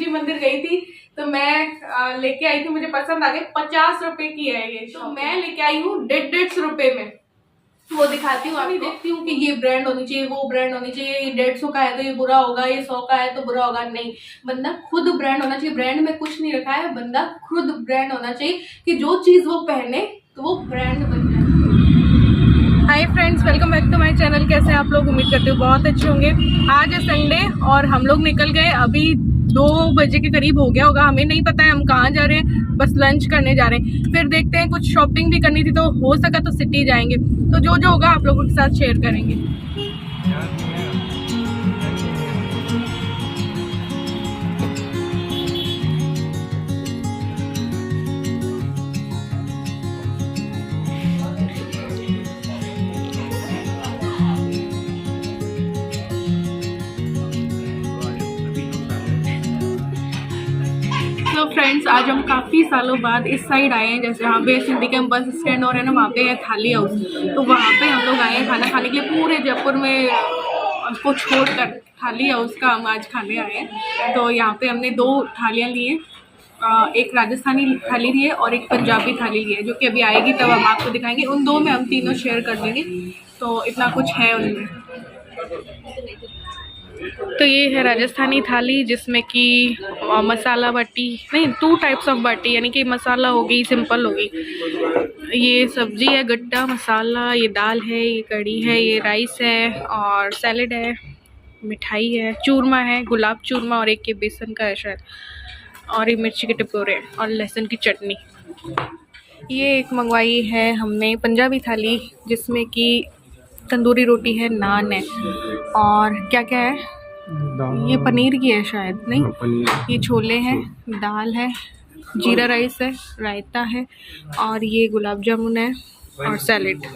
शिव मंदिर गई थी तो मैं लेके आई थी, मुझे पसंद आ गई। 50 रुपए की है ये, तो मैं लेके आई हूँ 150 रुपए में। वो दिखाती हूँ, अभी देखती हूँ कि ये ब्रांड होनी चाहिए, वो ब्रांड होनी चाहिए, ये 150 का है तो ये बुरा होगा, ये 100 का है तो बुरा होगा। नहीं, बंदा खुद ब्रांड होना चाहिए। ब्रांड में कुछ नहीं रखा है, बंदा खुद ब्रांड होना चाहिए कि जो चीज वो पहने तो वो ब्रांड बन जाए। Hi friends, welcome back to my channel. कैसे आप लोग? उम्मीद करते हो बहुत अच्छे होंगे। आज है संडे और हम लोग निकल गए, अभी 2 बजे के करीब हो गया होगा। हमें नहीं पता है हम कहाँ जा रहे हैं, बस लंच करने जा रहे हैं। फिर देखते हैं, कुछ शॉपिंग भी करनी थी तो हो सका तो सिटी जाएंगे। तो जो जो होगा आप लोगों के साथ शेयर करेंगे। तो फ्रेंड्स, आज हम काफ़ी सालों बाद इस साइड आए हैं, जैसे यहाँ पे सिंधी कैंप बस स्टैंड और है ना, वहाँ पे है थाली हाउस। तो वहाँ पे हम लोग आए हैं खाना खाने के लिए। पूरे जयपुर में उसको छोड़कर थाली हाउस का हम आज खाने आए हैं। तो यहाँ पे हमने 2 थालियाँ ली हैं, एक राजस्थानी थाली ली है और एक पंजाबी थाली ली है, जो कि अभी आएगी तब हम आपको दिखाएंगे। उन 2 में हम तीनों शेयर कर देंगे। तो इतना कुछ है उनमें। तो ये है राजस्थानी थाली, जिसमें कि मसाला बाटी नहीं, 2 टाइप्स ऑफ बाटी, यानी कि मसाला हो गई, सिंपल हो गई। ये सब्जी है गट्टा मसाला, ये दाल है, ये कढ़ी है, ये राइस है और सैलेड है, मिठाई है, चूरमा है, गुलाब चूरमा, और एक ये बेसन का है शायद, और ये मिर्ची के टपोरे और लहसुन की चटनी। ये एक मंगवाई है हमने पंजाबी थाली, जिसमें कि तंदूरी रोटी है, नान है और क्या क्या है, ये पनीर की है शायद, नहीं ये छोले हैं, दाल है, जीरा राइस है, रायता है और ये गुलाब जामुन है और सैलेड।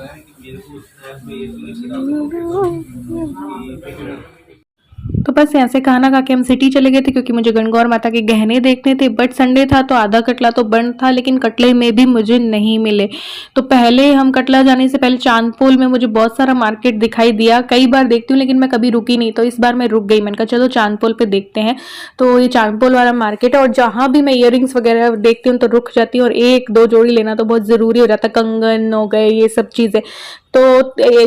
तो बस यहाँ से खाना खा के हम सिटी चले गए थे, क्योंकि मुझे गणगौर माता के गहने देखने थे। बट संडे था तो आधा कटला तो बंद था, लेकिन कटले में भी मुझे नहीं मिले। तो पहले हम कटला जाने से पहले चांदपोल में मुझे बहुत सारा मार्केट दिखाई दिया। कई बार देखती हूँ लेकिन मैं कभी रुकी नहीं, तो इस बार मैं रुक गई। मैंने कहा चलो चांदपोल पे देखते हैं। तो ये चांदपोल वाला मार्केट है और जहाँ भी मैं ईयरिंग्स वगैरह देखती हूँ तो रुक जाती हूँ, और 1-2 जोड़ी लेना तो बहुत ज़रूरी हो जाता है। कंगन हो गए, ये सब चीज़ें। तो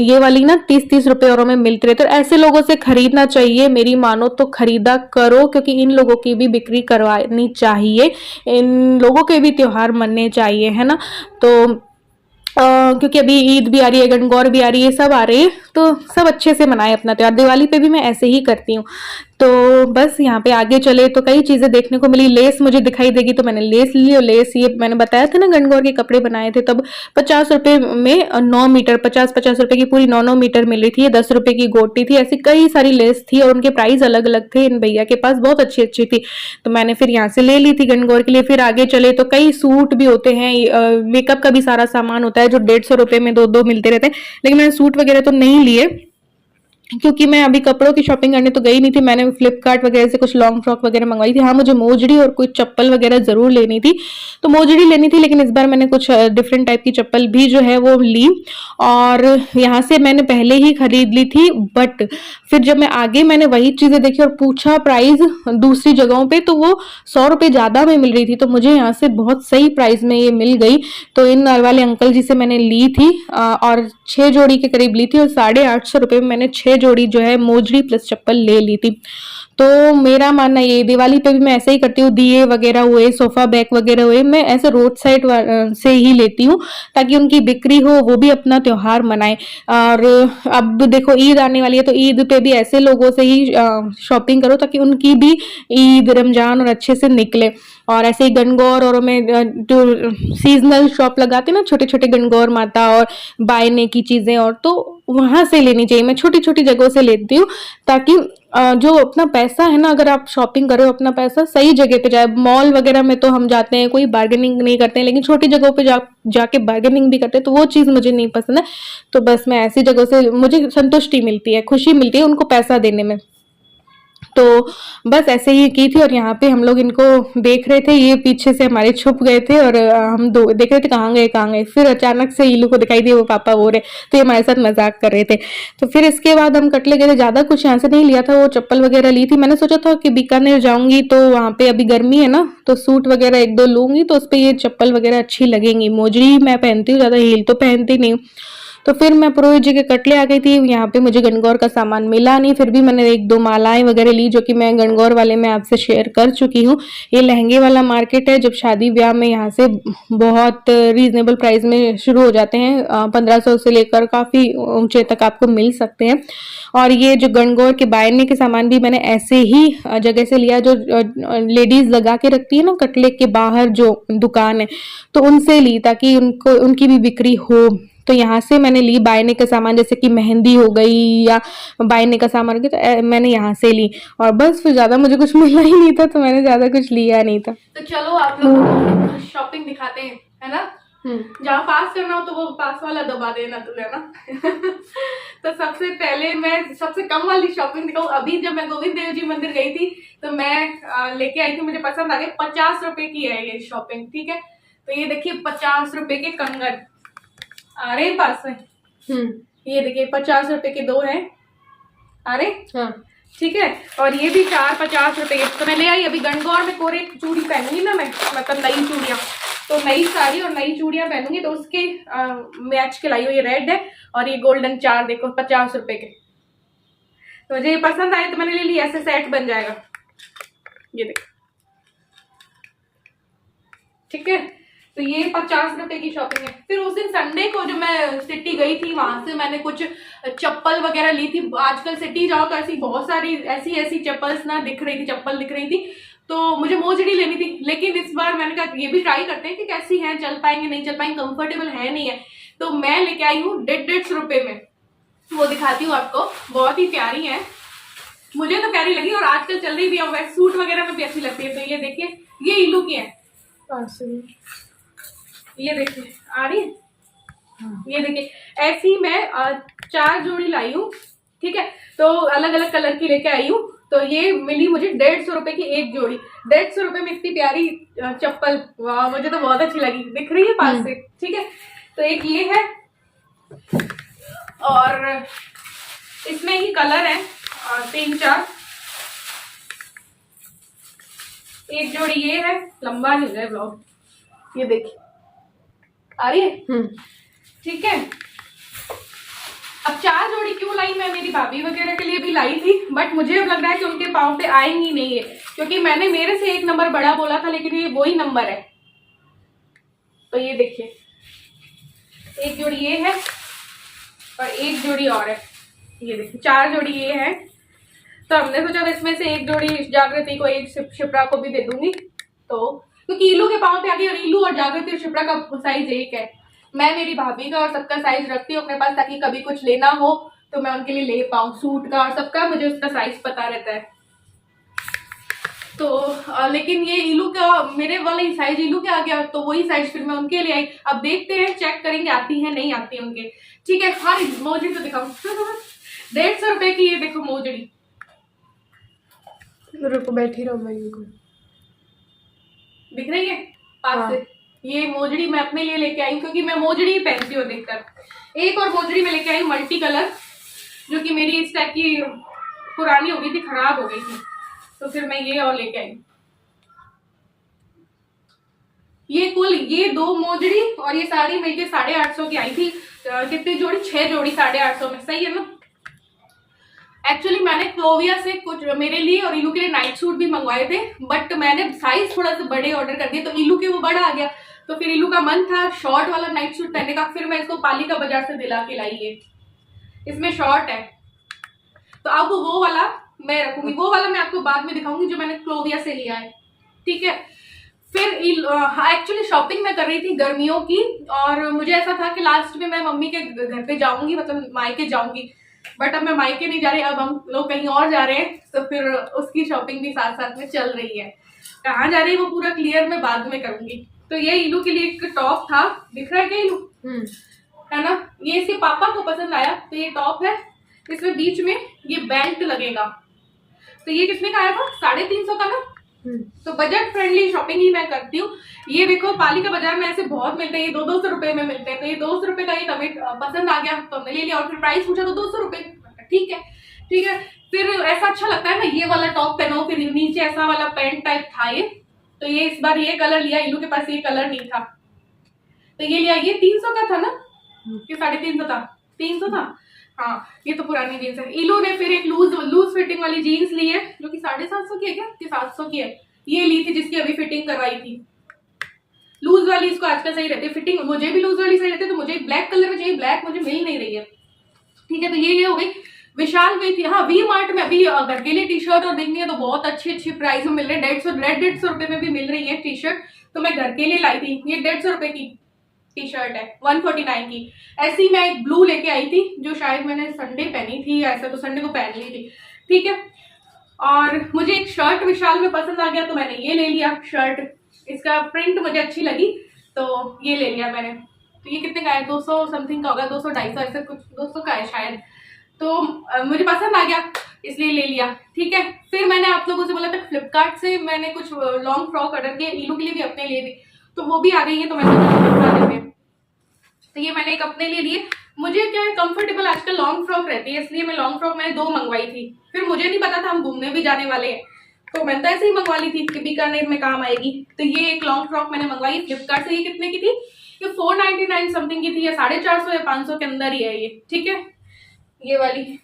ये वाली ना 30-30 रुपए और में मिलते रहते। तो ऐसे लोगों से खरीदना चाहिए, मेरी मानो तो खरीदा करो, क्योंकि इन लोगों की भी बिक्री करवानी चाहिए, इन लोगों के भी त्योहार मनने चाहिए, है ना। तो क्योंकि अभी ईद भी आ रही है, गणगौर भी आ रही है, सब आ रही है, तो सब अच्छे से मनाए अपना त्योहार। दिवाली पे भी मैं ऐसे ही करती हूँ। तो बस यहाँ पे आगे चले तो कई चीज़ें देखने को मिली। लेस मुझे दिखाई देगी तो मैंने लेस ली, और लेस ये मैंने बताया था ना, गणगौर के कपड़े बनाए थे तब 50 रुपये में 9 मीटर, 50-50 रुपये की पूरी 9-9 मीटर मिल रही थी। 10 रुपये की गोटी थी, ऐसी कई सारी लेस थी और उनके प्राइस अलग अलग थे। इन भैया के पास बहुत अच्छी अच्छी थी, तो मैंने फिर यहाँ से ले ली थी गणगौर के लिए। फिर आगे चले तो कई सूट भी होते हैं, मेकअप का भी सारा सामान होता है, जो 150 रुपये में 2-2 मिलते रहते हैं। लेकिन मैंने सूट वगैरह तो नहीं लिए, क्योंकि मैं अभी कपड़ों की शॉपिंग करने तो गई नहीं थी। मैंने फ्लिपकार्ट वगैरह से कुछ लॉन्ग फ्रॉक वगैरह मंगवाई थी। हाँ, मुझे मोजड़ी और कुछ चप्पल वगैरह जरूर लेनी थी, तो मोजड़ी लेनी थी, लेकिन इस बार मैंने कुछ डिफरेंट टाइप की चप्पल भी जो है वो ली। और यहाँ से मैंने पहले ही खरीद ली थी, बट फिर जब मैं आगे मैंने वही चीजें देखी और पूछा प्राइस दूसरी जगहों पे, तो वो 100 रुपये ज्यादा में मिल रही थी। तो मुझे यहाँ से बहुत सही प्राइस में ये मिल गई। तो इन वाले अंकल जी से मैंने ली थी और 6 जोड़ी के करीब ली थी, और 850 रुपये में मैंने 6 जोड़ी जो है मोजड़ी प्लस चप्पल ले ली थी। तो मेरा मानना ये, दिवाली पे भी मैं ऐसे ही करती हूँ। दिए वगैरह हुए, सोफा बैग वगैरह हुए, मैं ऐसे रोड साइड से ही लेती हूँ, ताकि उनकी बिक्री हो, वो भी अपना त्योहार मनाए। और अब देखो ईद आने वाली है, तो ईद पे भी ऐसे लोगों से ही शॉपिंग करो, ताकि उनकी भी ईद रमजान और अच्छे से निकले। और ऐसे ही गणगौर और में जो सीजनल शॉप लगाते हैं ना, छोटे छोटे गणगौर माता और बायने की चीजें, और तो वहां से लेनी चाहिए। मैं छोटी छोटी जगहों से लेती हूँ, ताकि जो अपना पैसा है ना, अगर आप शॉपिंग करो अपना पैसा सही जगह पे जाए। मॉल वगैरह में तो हम जाते हैं, कोई बार्गेनिंग नहीं करते हैं, लेकिन छोटी जगहों पे जाके बार्गेनिंग भी करते हैं, तो वो चीज़ मुझे नहीं पसंद है। तो बस मैं ऐसी जगहों से मुझे संतुष्टि मिलती है, खुशी मिलती है उनको पैसा देने में। तो बस ऐसे ही की थी और यहाँ पे हम लोग इनको देख रहे थे, ये पीछे से हमारे छुप गए थे और हम दो देख रहे थे कहाँ गए कहाँ गए। फिर अचानक से इलू को दिखाई दिया वो पापा वो रहे, तो ये हमारे साथ मजाक कर रहे थे। तो फिर इसके बाद हम कटले गए थे, ज़्यादा कुछ यहाँ से नहीं लिया था, वो चप्पल वगैरह ली थी। मैंने सोचा था कि बीकानेर जाऊंगी तो वहाँ पे अभी गर्मी है ना, तो सूट वगैरह एक दो लूंगी तो उस पर ये चप्पल वगैरह अच्छी लगेंगी। मोजरी मैं पहनती हूँ, ज़्यादा हील तो पहनती नहीं। तो फिर मैं पुरोहित जी के कटले आ गई थी। यहाँ पे मुझे गणगौर का सामान मिला नहीं, फिर भी मैंने एक दो मालाएं वगैरह ली जो कि मैं गणगौर वाले में आपसे शेयर कर चुकी हूँ। ये लहंगे वाला मार्केट है, जब शादी ब्याह में यहाँ से बहुत रीजनेबल प्राइस में शुरू हो जाते हैं, 1500 से लेकर काफ़ी ऊंचे तक आपको मिल सकते हैं। और ये जो गणगौर के बायने के सामान भी मैंने ऐसे ही जगह से लिया जो लेडीज लगा के रखती है ना कटले के बाहर जो दुकान है, तो उनसे ली ताकि उनको उनकी भी बिक्री हो। तो यहाँ से मैंने ली बायने का सामान, जैसे कि मेहंदी हो गई या बायने का सामान हो गया, तो मैंने यहाँ से ली। और बस फिर ज़्यादा मुझे कुछ मिला ही नहीं था, तो मैंने ज़्यादा कुछ लिया नहीं था। तो चलो आप लोग शॉपिंग दिखाते हैं, है ना। जहाँ पास करना हो तो वो पास वाला दबा देना तुझे ना। तो सबसे पहले मैं सबसे कम वाली शॉपिंग दिखाऊँ। अभी जब मैं गोविंद देव जी मंदिर गई थी तो मैं लेके आई थी, मुझे पसंद आ गई। 50 रुपए की है ये शॉपिंग, ठीक है। तो ये देखिए 50 रुपए के कंगन आ रहे पास में। ये देखिए 50 रुपए के दो हैं आ रहे, हाँ ठीक है। और ये भी 50 रुपए के। तो मैं ले आई। अभी गणगौर में कोरे चूड़ी पहनूंगी ना मैं, मतलब नई चूड़ियां, तो नई साड़ी और नई चूड़ियां पहनूंगी, तो उसके मैच के लाई हुई। ये रेड है और ये गोल्डन 4 देखो 50 रुपए के। तो मुझे ये पसंद आए तो मैंने ले लिया, ऐसे सेट बन जाएगा। ये देखो, ठीक है। तो ये 50 रुपए की शॉपिंग है। फिर उस दिन संडे को जो मैं सिटी गई थी, वहां से मैंने कुछ चप्पल वगैरह ली थी। आजकल सिटी जाओ तो ऐसी बहुत सारी ऐसी चप्पल्स ना दिख रही थी, चप्पल दिख रही थी। तो मुझे मोजड़ी लेनी थी, लेकिन इस बार मैंने कहा ये भी ट्राई करते हैं कि कैसी है, चल पाएंगे नहीं चल पाएंगे, कंफर्टेबल है नहीं है। तो मैं लेके आई हूँ 150 रुपए में, वो दिखाती हूँ आपको। बहुत ही प्यारी है, मुझे तो प्यारी लगी और आजकल चल रही भी है, सूट वगैरह में भी अच्छी लगती है। तो ये देखिए, ये इलू की है, ये देखिए आ रही है। हाँ। ये देखिए ऐसी मैं 4 जोड़ी लाई हूँ, ठीक है। तो अलग अलग कलर की लेके आई हूँ। तो ये मिली मुझे 150 रुपए की एक जोड़ी। 150 रुपए में इतनी प्यारी चप्पल, वाह मुझे तो बहुत अच्छी लगी। दिख रही है पास से, ठीक है। तो एक ये है और इसमें ही कलर है 3-4। एक जोड़ी ये है, लंबा नहीं है ब्लॉग, ये देखिए आ रही है, ठीक है। अब 4 जोड़ी क्यों लाई मैं, मेरी भाभी वगैरह के लिए भी लाई थी, बट मुझे अब लग रहा है कि उनके पाँव पे आएंगी नहीं है, क्योंकि मैंने मेरे से 1 नंबर बड़ा बोला था, लेकिन ये वही नंबर है। तो ये देखिए एक जोड़ी ये है और एक जोड़ी और है, ये देखिए 4 जोड़ी ये है। तो हमने सोचा इसमें से एक जोड़ी जागृति को, एक शिप्रा को भी दे दूंगी। तो क्योंकि इलू के पाँव पे आ गई, और इलू और जागृति और शिप्रा का साइज एक है। मैं मेरी भाभी का और सबका साइज रखती हूँ अपने पास, ताकि कभी कुछ लेना हो तो मैं उनके लिए ले पाऊँ। सूट का और सबका मुझे उसका साइज पता रहता है। तो लेकिन ये इलू का, मेरे वाला ही साइज इलू के आ गया, तो वही साइज फिर मैं उनके लिए आई। अब देखते हैं, चेक करेंगे आती है नहीं आती है उनके, ठीक है। हाँ मोजड़ी तो दिखाऊं 150 रुपए की, ये देखो मोजड़ी। रुको बैठी रहो, मैं इनको दिख रही है पास हाँ। से ये मोजड़ी मैं अपने लिए लेके आई, क्योंकि मैं मोजड़ी पहनती हूँ अधिकतर। एक और मोजड़ी में लेके आई मल्टी कलर, जो कि मेरी इस टाइप की पुरानी हो गई थी, खराब हो गई थी, तो फिर मैं ये और लेके आई। ये कुल ये 2 मोजड़ी और ये साड़ी मिलके 850 की आई थी। कितनी जोड़ी, 6 जोड़ी 850 में, सही है ना। एक्चुअली मैंने क्लोविया से कुछ मेरे लिए और इलू के लिए नाइट सूट भी मंगवाए थे, बट मैंने साइज थोड़ा सा बड़े ऑर्डर कर दिए, तो इलू के वो बड़ा आ गया। तो फिर इलू का मन था शॉर्ट वाला नाइट सूट पहनने का, फिर मैं इसको पालिका बाजार से दिला के लाई है। इसमें शॉर्ट है, तो अब वो वाला मैं रखूंगी। वो वाला मैं आपको बाद में दिखाऊंगी जो मैंने क्लोविया से लिया है, ठीक है। फिर एक्चुअली शॉपिंग मैं कर रही थी गर्मियों की, और मुझे ऐसा था कि लास्ट में मैं मम्मी के घर पे जाऊंगी, मतलब मायके जाऊंगी, बट अब मैं मायके नहीं जा रही, अब हम लोग कहीं और जा रहे हैं। तो फिर उसकी शॉपिंग भी साथ साथ में चल रही है। कहाँ जा रही है वो पूरा क्लियर मैं बाद में करूंगी। तो ये इलू के लिए एक टॉप था, दिख रहा है क्या इलू, है ना। ये इसके पापा को पसंद आया, तो ये टॉप है, इसमें बीच में ये बेल्ट लगेगा। तो ये कितने का आया था? 350 का ना। तो बजट फ्रेंडली शॉपिंग ही मैं करती हूँ। ये देखो पालिका बाजार में ऐसे बहुत मिलते हैं, ये 200 रुपए में मिलते हैं। तो ये 200 रुपए का ये हमें पसंद आ गया तो हमने ले लिया, और फिर प्राइस पूछा तो 200 रुपए। ठीक है ठीक है। फिर ऐसा अच्छा लगता है ना, ये वाला टॉप पहनो, फिर नीचे ऐसा वाला पैंट टाइप था ये। तो ये इस बार ये कलर लिया, इलू के पास ये कलर नहीं था तो ये लिया। ये 300 का था ना कि 350 था? 300 था हाँ। ये तो पुरानी जीन्स है। इलू ने फिर एक लूज फिटिंग वाली जीन्स ली है जो कि 750 की है क्या कि 700 की है। ये ली थी जिसकी अभी फिटिंग करवाई थी। लूज वाली इसको आजकल सही रहती है फिटिंग, मुझे भी लूज वाली सही रहती है। तो मुझे ब्लैक कलर में चाहिए, ब्लैक मुझे मिल नहीं रही है। ठीक है तो ये हो गई। विशाल गई थी हाँ, वी मार्ट में अभी घर के लिए टी शर्ट और देखनी है तो बहुत अच्छी प्राइस में मिल रहे हैं। 150 रुपए में भी मिल रही है टी शर्ट। तो मैं घर के लिए लाई थी। ये 150 रुपए की टी शर्ट है, 149 की। ऐसी मैं एक ब्लू लेके आई थी जो शायद मैंने संडे पहनी थी, ऐसा तो संडे को पहन ली थी। ठीक है। और मुझे एक शर्ट विशाल में पसंद आ गया तो मैंने ये ले लिया शर्ट। इसका प्रिंट मुझे अच्छी लगी तो ये ले लिया मैंने। तो ये कितने का है? 200 समथिंग का होगा, 200 250 ऐसे कुछ, 200 का है शायद। तो मुझे पसंद आ गया इसलिए ले लिया। ठीक है। फिर मैंने आप लोगों से बोला था फ्लिपकार्ट से मैंने कुछ लॉन्ग फ्रॉक ऑर्डर किए, इलू के लिए भी अपने लिए भी, तो वो भी आ गई है तो मैंने दिखा देते हैं। तो ये मैंने एक अपने लिए लिए। मुझे क्या है कंफर्टेबल आजकल लॉन्ग फ्रॉक रहती है इसलिए मैं लॉन्ग फ्रॉक मैंने 2 मंगवाई थी। फिर मुझे नहीं पता था हम घूमने भी जाने वाले हैं तो मैंने तो ऐसे ही मंगवा ली थी कि बीकानेर में काम आएगी। तो ये एक लॉन्ग फ्रॉक मैंने मंगवाई फ्लिपकार्ट से। ये कितने की थी? ये 499 समथिंग की थी, या 450 या 500 के अंदर ही है ये। ठीक है ये वाली।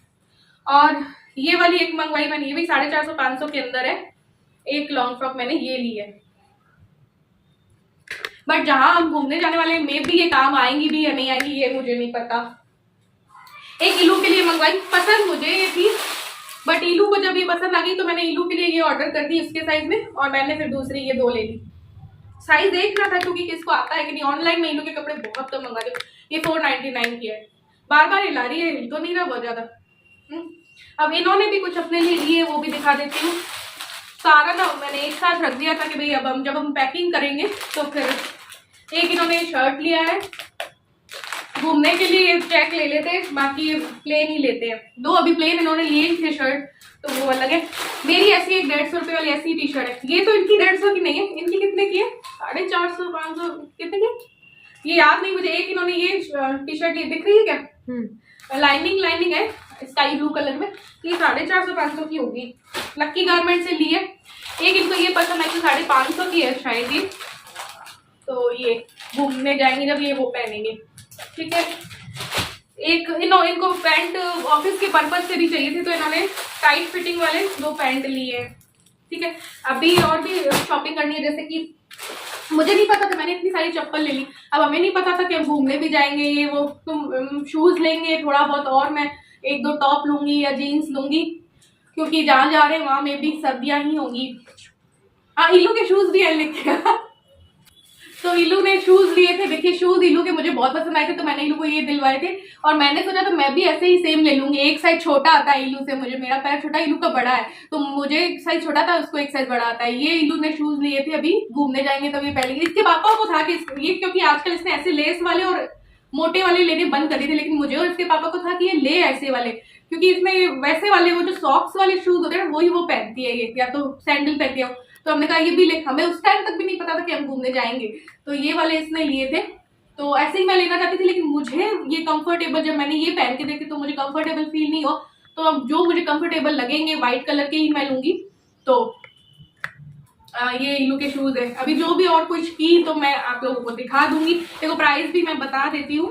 और ये वाली एक मंगवाई मैंने, ये भी 450 500 के अंदर है। एक लॉन्ग फ्रॉक मैंने ये ली है। बट जहां हम घूमने जाने वाले हैं मे भी ये काम आएंगी भी या नहीं आएंगी ये मुझे नहीं पता। एक इलू के लिए मंगवाई, पसंद मुझे ये थी बट इलू को जब ये पसंद आ गई तो मैंने इलू के लिए ये ऑर्डर कर दी इसके साइज में, और मैंने फिर दूसरी ये 2 ले ली। साइज देख रहा था क्योंकि किसको आता है कि नहीं। ऑनलाइन में इलू के कपड़े बहुत कम मंगा दो। ये 499 की है। बार बार हिला रही है, हिल तो नहीं रहा बहुत ज्यादा। अब इन्होंने भी कुछ अपने लिए लिए, वो भी दिखा देती हूँ। सारा ना मैंने एक साथ रख दिया था कि भाई अब जब हम पैकिंग करेंगे तो फिर एक इन्होंने शर्ट लिया है घूमने के लिए, चेक ले लेते हैं, बाकी प्लेन ही लेते हैं। 2 अभी प्लेन इन्होंने लिए थे शर्ट तो वो अलग है। मेरी ऐसी एक 150 रुपये वाली ऐसी टी शर्ट है। ये तो इनकी 150 की नहीं है, इनकी कितने की है? 450 500 कितने की ये याद नहीं मुझे। एक इन्होंने ये टी शर्ट ये दिख रही है क्या? लाइनिंग है स्काई ब्लू कलर में। ये 450 500 की होगी, लक्की गारमेंट से ली है। एक इनको ये पसंद आई थी 550 की है शायद ये। तो ये घूमने जाएंगे जब ये वो पहनेंगे। ठीक है। एक इनको पैंट ऑफिस के पर्पज से भी चाहिए थी तो इन्होंने टाइट फिटिंग वाले 2 पैंट लिए हैं। ठीक है। अभी और भी शॉपिंग करनी है, जैसे कि मुझे नहीं पता था, मैंने इतनी सारी चप्पल ले ली। अब हमें नहीं पता था कि हम घूमने भी जाएंगे, ये वो तुम शूज लेंगे थोड़ा बहुत, और मैं 1-2 टॉप लूंगी या जीन्स लूंगी क्योंकि जहाँ जा रहे हैं वहां में भी सर्दियां ही होंगी। हाँ इलू के शूज भी है लेके तो इलू ने शूज लिए थे। देखिए शूज इलू के मुझे बहुत पसंद आए थे तो मैंने इलू को ये दिलवाए थे, और मैंने सोचा तो मैं भी ऐसे ही सेम ले लूंगी। एक साइज छोटा आता है इलू से, मुझे मेरा पैर छोटा, इलू का बड़ा है तो मुझे एक साइज छोटा था, उसको एक साइज बड़ा आता है। ये इलू ने शूज लिए थे, अभी घूमने जाएंगे तब ये पहलेंगे। इसके पापा को था कि ये, क्योंकि आजकल इसने ऐसे लेस वाले और मोटे वाले लेने बंद कर दिए थे, लेकिन मुझे और इसके पापा को था कि ये ले ऐसे वाले, क्योंकि इसमें वैसे वाले वो जो सॉक्स वाले शूज होते हैं वही वो पहनती है ये, या तो सैंडल पहनती है। तो हमने कहा ये भी ले, हमें उस टाइम तक भी नहीं पता था कि हम घूमने जाएंगे तो ये वाले इसने लिए थे। तो ऐसे ही मैं लेना चाहती थी, लेकिन मुझे ये कंफर्टेबल, जब मैंने ये पहन के देखे तो मुझे कंफर्टेबल फील नहीं हो, तो अब जो मुझे कंफर्टेबल लगेंगे व्हाइट कलर के ही मैं लूंगी। तो ये इलू के शूज है। अभी जो भी और कुछ की तो मैं आप लोगों को दिखा दूंगी। देखो प्राइस भी मैं बता देती हूँ,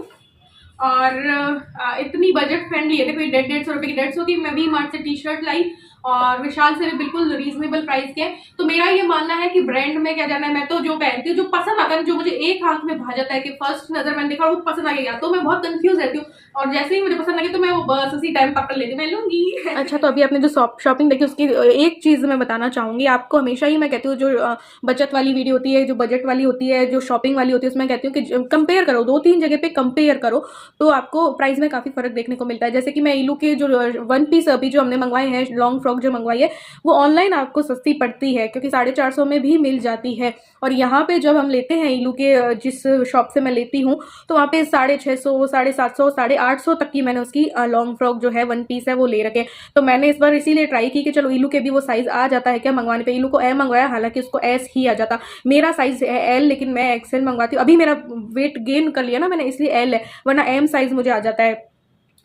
और इतनी बजट फ्रेंडली है। देखो 150 रुपये की, 150 की मैं वी मार्ट से टी शर्ट लाई, और विशाल से भी बिल्कुल रीजनेबल प्राइस के। तो मेरा ये मानना है कि ब्रांड में क्या जाना है, मैं तो जो पहनती हूँ जो पसंद आता है, जो मुझे एक आंख में भा जाता है कि फर्स्ट नजर मैंने देखा वो पसंद आ गया, तो मैं बहुत कंफ्यूज रहती हूँ, और जैसे ही मुझे पसंद लगे तो मैं वो बस उसी टाइम पकड़ लेती, मैं लूंगी। अच्छा तो अभी आपने जो शॉपिंग देखी उसकी एक चीज़ मैं बताना चाहूँगी आपको। हमेशा ही मैं कहती हूँ जो बचत वाली वीडियो होती है, जो बजट वाली होती है, जो शॉपिंग वाली होती है, उसमें कहती हूँ कि कंपेयर करो, 2-3 जगह पे कंपेयर करो तो आपको प्राइस में काफ़ी फर्क देखने को मिलता है। जैसे कि मैं इलू के जो 1 पीस अभी जो हमने मंगवाए हैं लॉन्ग फ्रॉक जो मंगवाई है वो ऑनलाइन आपको सस्ती पड़ती है, क्योंकि 450 में भी मिल जाती है। और यहाँ पे जब हम लेते हैं इलू के जिस शॉप से मैं लेती हूँ तो वहाँ पे 650, 750, 850 तक की मैंने उसकी लॉन्ग फ्रॉक जो है 1 पीस है वो ले रखे। तो मैंने इस बार इसीलिए ट्राई की कि चलो इलू के भी वो साइज़ आ जाता है क्या मंगवाने पे। इलू को एम मंगवाया, हालांकि उसको एस ही आ जाता। मेरा साइज़ है एल, लेकिन मैं एक्सेल मंगवाती हूँ। अभी मेरा वेट गेन कर लिया ना मैंने, इसलिए एल है, वरना एम साइज़ मुझे आ जाता है।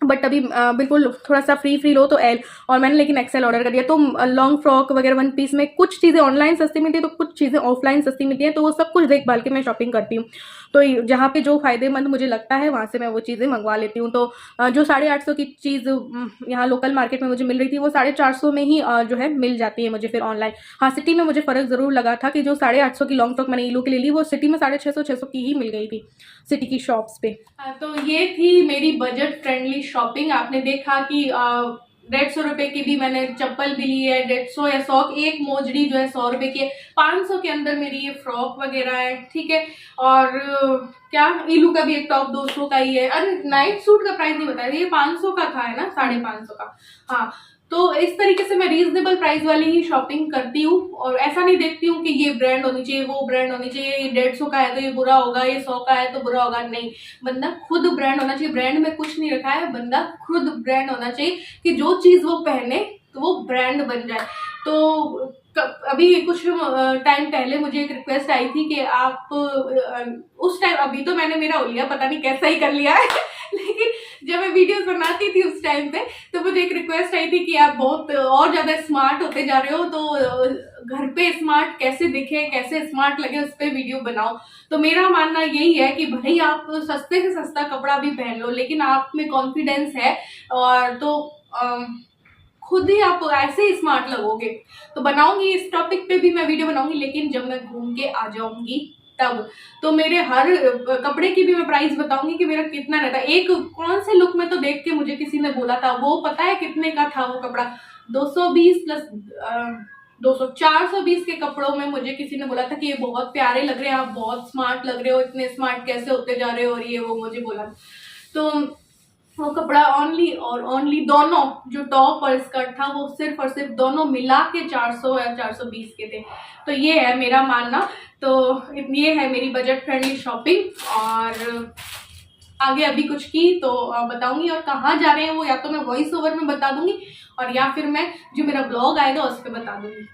बट अभी बिल्कुल थोड़ा सा फ्री लो तो एल, और मैंने लेकिन एक्सेल ऑर्डर कर दिया। तो लॉन्ग फ्रॉक वगैरह 1 पीस में कुछ चीज़ें ऑनलाइन सस्ती मिलती है तो कुछ चीज़ें ऑफलाइन सस्ती मिलती हैं, तो वो सब कुछ देख भाल के मैं शॉपिंग करती हूँ। तो जहाँ पे जो फ़ायदेमंद मुझे लगता है वहाँ से मैं वो चीज़ें मंगवा लेती हूँ। तो जो 850 की चीज़ यहाँ लोकल मार्केट में मुझे मिल रही थी वो 450 में ही जो है मिल जाती है मुझे फिर ऑनलाइन। हाँ, सिटी में मुझे फ़र्क ज़रूर लगा था कि जो 850 की लॉन्ग फ्रॉक मैंने इलू के ले ली वो सिटी में 650 की ही मिल गई थी सिटी की शॉप्स पे। तो ये थी मेरी बजट फ्रेंडली शॉपिंग। आपने देखा कि 150 रुपए की भी मैंने चप्पल भी ली है, 150 या 100 की एक मोजड़ी जो है 100 रुपए की है, 500 के अंदर मेरी ये फ्रॉक वगैरह है, ठीक है। और क्या इलू का भी एक टॉप 200 का ही है। अरे नाइट सूट का प्राइस नहीं बताया, ये 500 का था, है ना, 550 का। हाँ, तो इस तरीके से मैं रीजनेबल प्राइस वाली ही शॉपिंग करती हूँ, और ऐसा नहीं देखती हूँ कि ये ब्रांड होनी चाहिए, वो ब्रांड होनी चाहिए, ये 150 का है तो ये बुरा होगा, ये 100 का है तो बुरा होगा। नहीं, बंदा खुद ब्रांड होना चाहिए। ब्रांड में कुछ नहीं रखा है, बंदा खुद ब्रांड होना चाहिए कि जो चीज़ वो पहने तो वो ब्रांड बन जाए। तो अभी कुछ टाइम पहले मुझे एक रिक्वेस्ट आई थी कि आप उस टाइम, अभी तो मैंने मेरा हो लिया, पता नहीं कैसा ही कर लिया है लेकिन जब मैं वीडियोस बनाती थी उस टाइम पे तो मुझे एक रिक्वेस्ट आई थी कि आप बहुत और ज़्यादा स्मार्ट होते जा रहे हो, तो घर पे स्मार्ट कैसे दिखे, कैसे स्मार्ट लगे, उस पर वीडियो बनाओ। तो मेरा मानना यही है कि भाई आप सस्ते से सस्ता कपड़ा भी पहन लो, लेकिन आप में कॉन्फिडेंस है और तो खुद ही आप ऐसे ही स्मार्ट लगोगे। तो बनाऊंगी, इस टॉपिक पे भी मैं वीडियो बनाऊंगी, लेकिन जब मैं घूम के आ जाऊंगी तब। तो मेरे हर कपड़े की भी मैं प्राइस बताऊंगी कि मेरा कितना रहता है। एक कौन से लुक में तो देख के मुझे किसी ने बोला था, वो पता है कितने का था वो कपड़ा, 220 प्लस 200, 420 के कपड़ों में मुझे किसी ने बोला था कि ये बहुत प्यारे लग रहे हैं, आप बहुत स्मार्ट लग रहे हो, इतने स्मार्ट कैसे होते जा रहे हो, और ये वो मुझे बोला। तो वो कपड़ा ओनली और ओनली दोनों जो टॉप और स्कर्ट था वो सिर्फ और सिर्फ दोनों मिला के 400 या 420 के थे। तो ये है मेरा मानना। तो ये है मेरी बजट फ्रेंडली शॉपिंग, और आगे अभी कुछ की तो बताऊंगी, और कहाँ जा रहे हैं वो या तो मैं वॉइस ओवर में बता दूंगी और या फिर मैं जो मेरा ब्लॉग आएगा उस पर बता दूंगी।